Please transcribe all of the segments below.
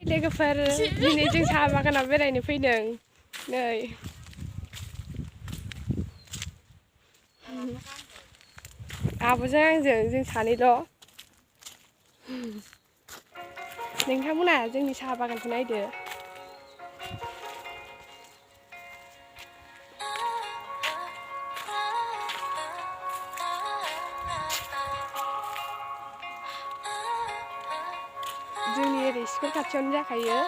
लोगोफोर दिनै जों साहा बागानाव बेरायनो फैदों नै आब'जों आंजों जों सानैल' नोंथांमोना जोंनि साहा बागानखौ नायदो जोंनि ओरै स्कुल खाथियावनो जाखायो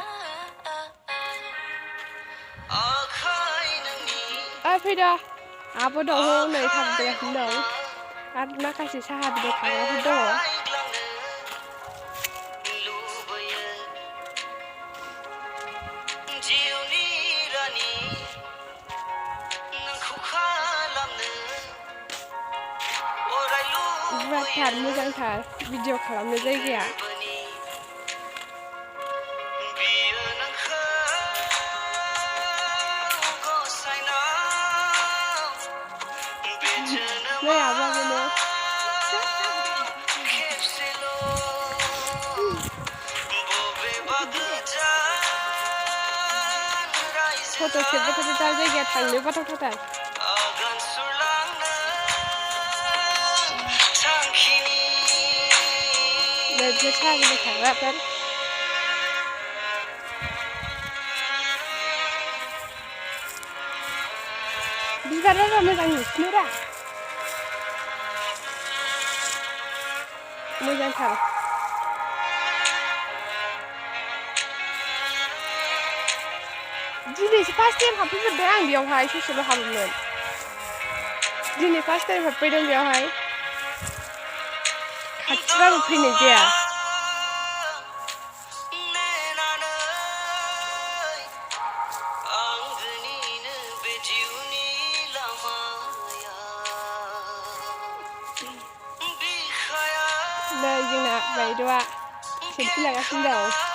फैद' आब' दं हनै थाबायगासिनो दं आरो माखासे साहा बिलाइ खाग्राफोर दङ गुवारथार मोजांथार भिडिअ खालामनो जायगाया नै आब'आबोनो फट' खेबबाय थाथार जायगाया थांनो बाथावथार बिसोर साहा बिलाइ खाग्राफोर बिबार बारबा मोजां नुसिनोरा मोजांथार दिनैसो फार्स्ट टाइम हाबफैफेरदों आं बेयावहाय ससेल' हाबोमोन दिनै फार्स्ट टाइम हाबफैदों बेयावहाय खाथिबाबो फैनाय जाया नै जोंना बायद'आ सेलफि लागासिनो दं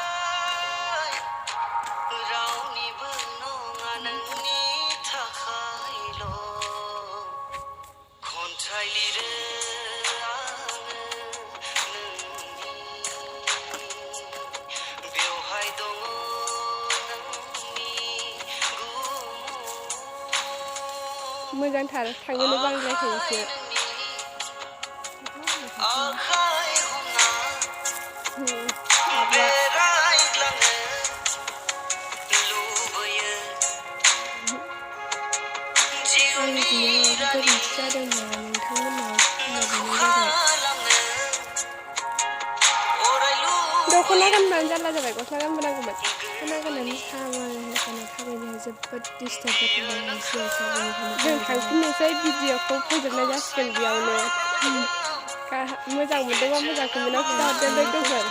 मोजांथार थांनोनो बांद्रायखायोसो गोरोन्थि जादोंबा नोंथांमोनाव दख'ना गानबानो जारला जाबाय गस्ला गानबोनांगौमोन दख'ना गाननानै थाबायनाया जोबोद डिस्टार्ब जाथारदों जों थांफिननोसै भिडिअखौ फोजोबनाय जासिगोन बेयावनो मोजां मोनदोंबा मोजां कमेन्टआव खिन्थाहरदो लोगोफोर